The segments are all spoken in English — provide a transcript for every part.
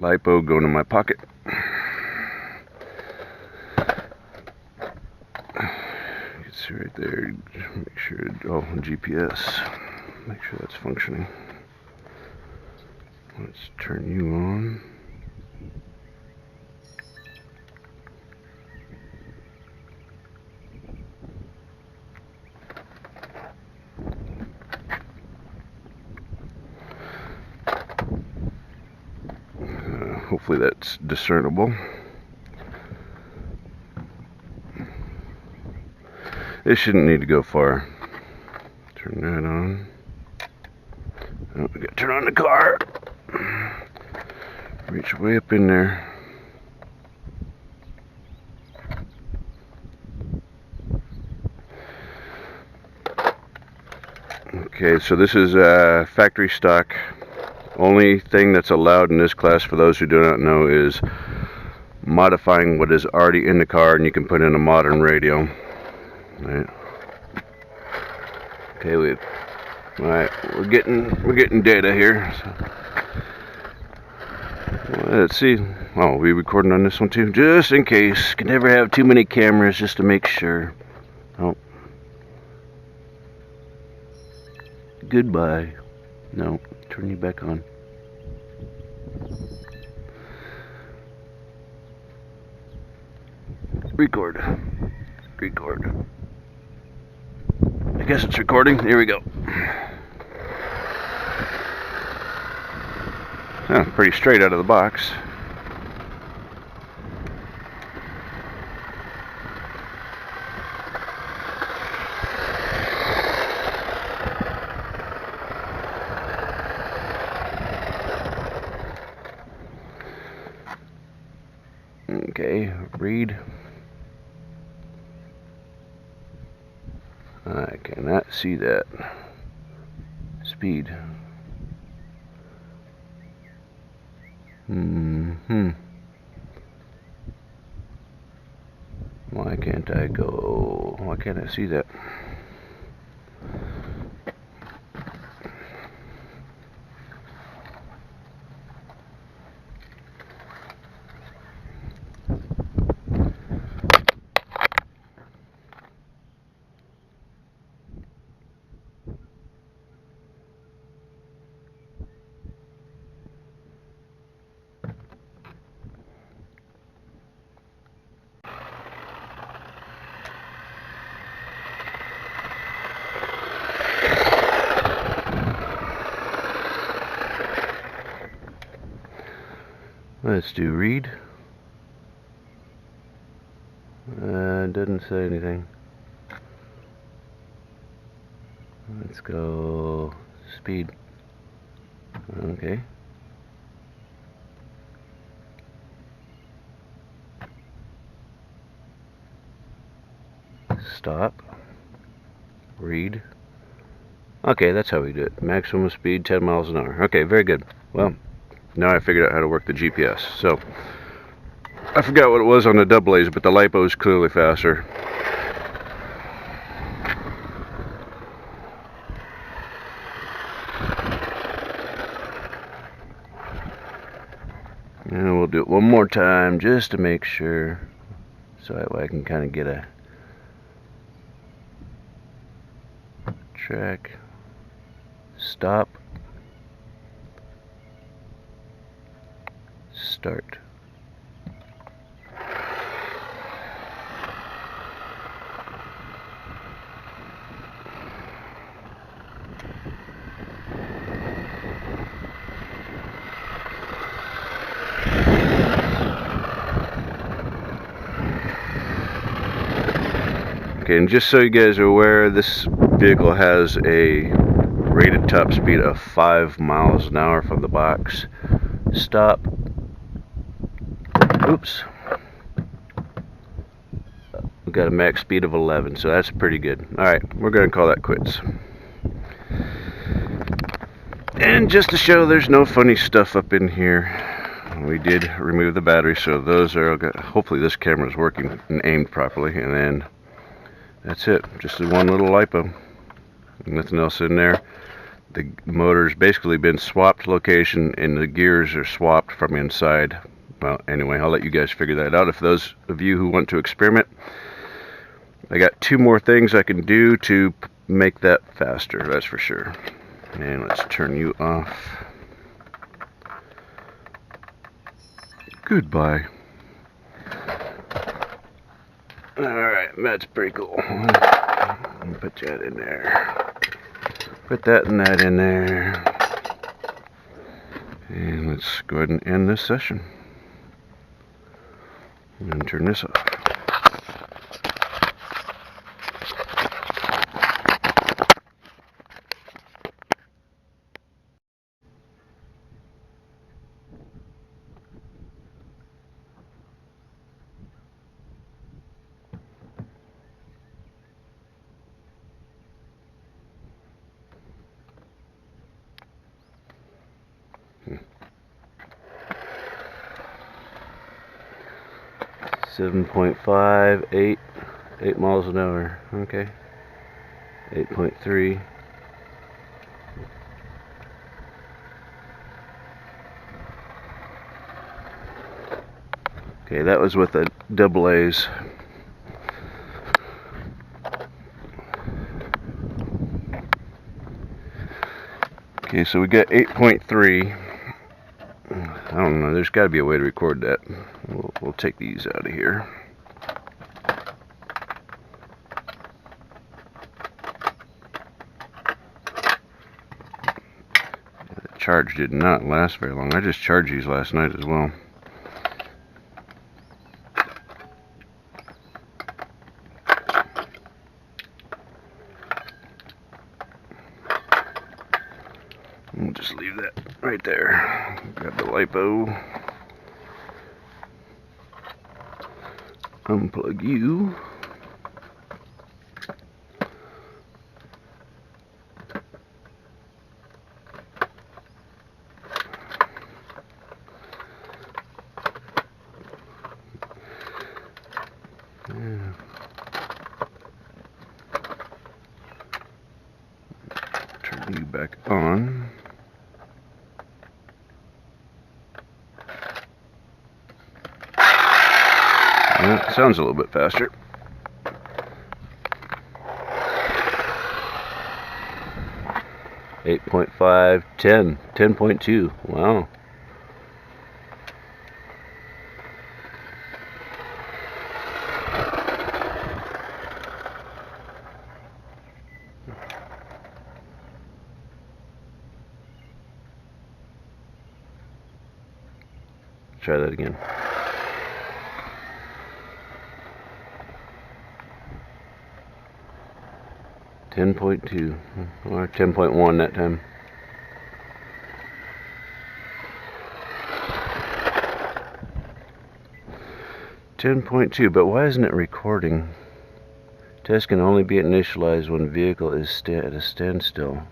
Lipo going in my pocket. You can see right there. Make sure. Oh, GPS. Make sure that's functioning. Let's turn you on. Hopefully that's discernible. It shouldn't need to go far. Turn that on. Oh, we gotta turn on the car. Reach way up in there. Okay, so this is factory stock. Only thing that's allowed in this class, for those who do not know, is modifying what is already in the car, and you can put in a modern radio. Right. Okay, we're getting data here. So, let's see. Oh, we recording on this one too, just in case. Can never have too many cameras, just to make sure. Oh, goodbye. No, turn you back on. Record. I guess it's recording. Here we go. Oh, pretty straight out of the box. Okay, read. I cannot see that. Speed. Why can't I go? Why can't I see that? Let's do read. Doesn't say anything. Let's go speed. Okay. Stop. Read. Okay, that's how we do it. Maximum speed 10 miles an hour. Okay, very good. Well, now I figured out how to work the GPS. So, I forgot what it was on the double A's, but the lipo is clearly faster. And we'll do it one more time just to make sure, so that way I can kind of get a track. Stop. Start. Okay, and just so you guys are aware, this vehicle has a rated top speed of 5 miles an hour from the box. Stop. Oops. We've got a max speed of 11, so that's pretty good. Alright, we're going to call that quits. And just to show there's no funny stuff up in here, we did remove the battery, so those are, hopefully this camera is working and aimed properly, and then that's it. Just one little lipo. Nothing else in there. the motor's basically been swapped location and the gears are swapped from inside. Well, anyway, I'll let you guys figure that out. If those of you who want to experiment, I got 2 more things I can do to make that faster, that's for sure. And let's turn you off. Goodbye. Alright, that's pretty cool. Put that in there. Put that and that in there. And let's go ahead and end this session. And turn this off. Hmm. 7.5, 8 miles an hour. Okay. 8.3. Okay, that was with the double A's. Okay, so we got 8.3. I don't know, there's got to be a way to record that. We'll take these out of here. The charge did not last very long. I just charged these last night as well. We'll just leave that right there. Grab the lipo. Unplug you. Yeah. Turn you back on. That sounds a little bit faster. Eight 8.5, 10, 10.2. Wow. Try that again. .2 or 10.1 that time. .2, but why isn't it recording? Test can only be initialized when vehicle is at a standstill.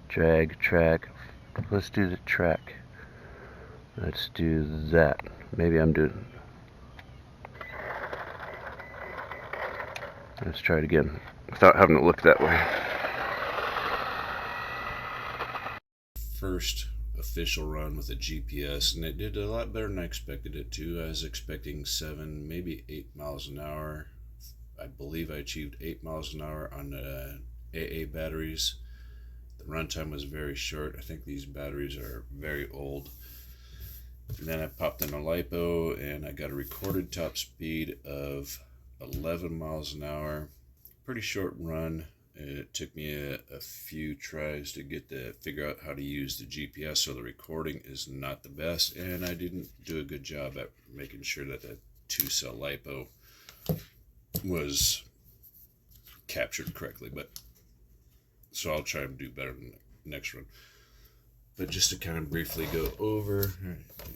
Drag, track. Let's do the track. Let's do that. Maybe I'm doing... Let's try it again, without having to look that way. First official run with a GPS, and it did a lot better than I expected it to. I was expecting 7, maybe 8 miles an hour. I believe I achieved 8 miles an hour on the AA batteries. The runtime was very short. I think these batteries are very old. And then I popped in a lipo and I got a recorded top speed of 11 miles an hour. Pretty short run. It took me a few tries to figure out how to use the GPS, so the recording is not the best, and I didn't do a good job at making sure that the 2-cell lipo was captured correctly. But so I'll try and do better in the next run. But just to kind of briefly go over,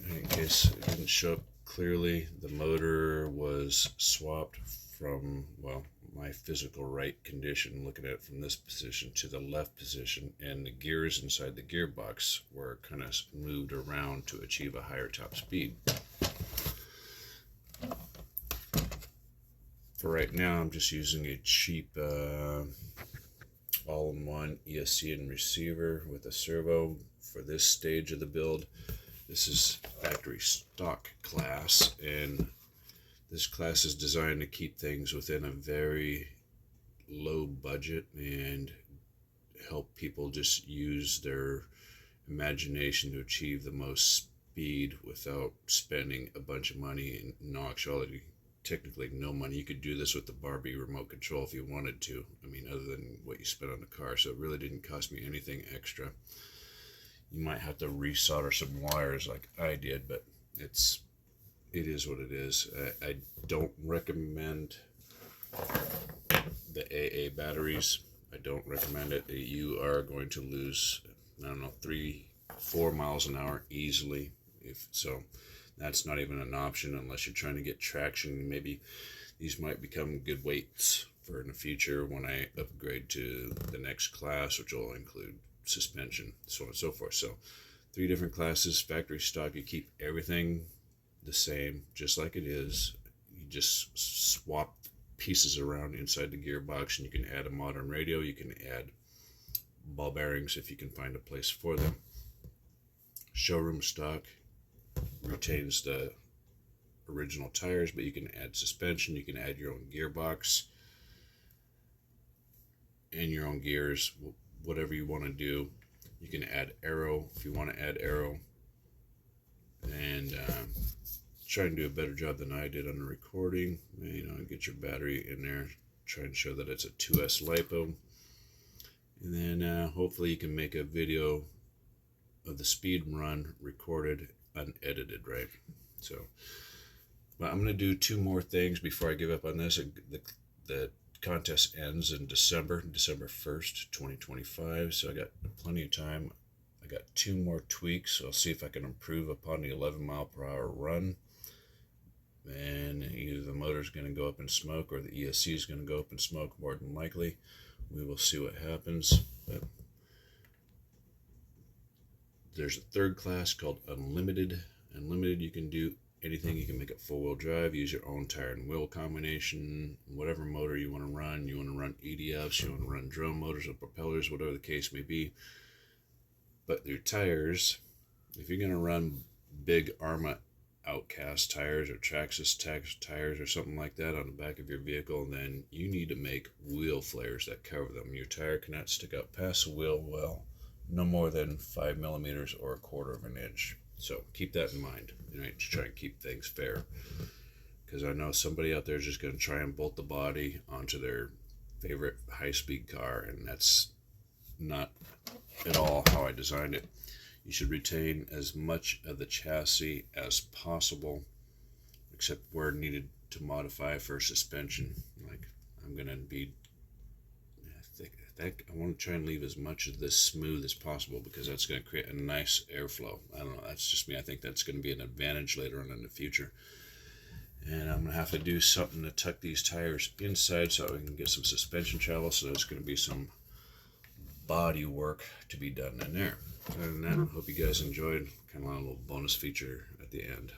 in case it didn't show up clearly, the motor was swapped from, well, my physical right condition, looking at it from this position, to the left position, and the gears inside the gearbox were kind of moved around to achieve a higher top speed. For right now, I'm just using a cheap all-in-one ESC and receiver with a servo for this stage of the build. This is factory stock class, and this class is designed to keep things within a very low budget and help people just use their imagination to achieve the most speed without spending a bunch of money, and in actuality technically no money. You could do this with the Barbie remote control if you wanted to. I mean, other than what you spent on the car. So it really didn't cost me anything extra. You might have to resolder some wires like I did, but it is what it is. I don't recommend the AA batteries. I don't recommend it. You are going to lose, I don't know, 3-4 miles an hour easily. If so, that's not even an option unless you're trying to get traction. Maybe these might become good weights for in the future when I upgrade to the next class, which will include suspension, so on and so forth. So 3 different classes, factory stock. You keep everything the same, just like it is. You just swap pieces around inside the gearbox, and you can add a modern radio. You can add ball bearings if you can find a place for them. Showroom stock retains the original tires, but you can add suspension. You can add your own gearbox and your own gears, whatever you want to do. You can add aero if you want to add aero, and try and do a better job than I did on the recording. You know, get your battery in there, try and show that it's a 2S lipo, and then hopefully you can make a video of the speed run recorded unedited, right? So, but I'm going to do 2 more things before I give up on this. The contest ends in December 1st, 2025, so I got plenty of time. I got 2 more tweaks, so I'll see if I can improve upon the 11 mile per hour run, and either the motor's going to go up in smoke or the ESC is going to go up in smoke, more than likely. We will see what happens. But there's a 3rd class called Unlimited. Unlimited, you can do anything. You can make it 4-wheel drive, use your own tire and wheel combination, whatever motor you want to run. You want to run EDFs, you want to run drone motors or propellers, whatever the case may be. But your tires, if you're going to run big Arma Outcast tires or Traxxas tires or something like that on the back of your vehicle, then you need to make wheel flares that cover them. Your tire cannot stick out past the wheel well, no more than 5 millimeters or 1/4 of an inch. So keep that in mind, right, to try and keep things fair. Because I know somebody out there is just going to try and bolt the body onto their favorite high-speed car, and that's not at all how I designed it. You should retain as much of the chassis as possible, except where needed to modify for suspension. Like I'm going to be, I want to try and leave as much of this smooth as possible, because that's going to create a nice airflow. I don't know, that's just me. I think that's going to be an advantage later on in the future. And I'm going to have to do something to tuck these tires inside so we can get some suspension travel. So there's going to be some body work to be done in there. Other than that, I hope you guys enjoyed. Kind of a little bonus feature at the end.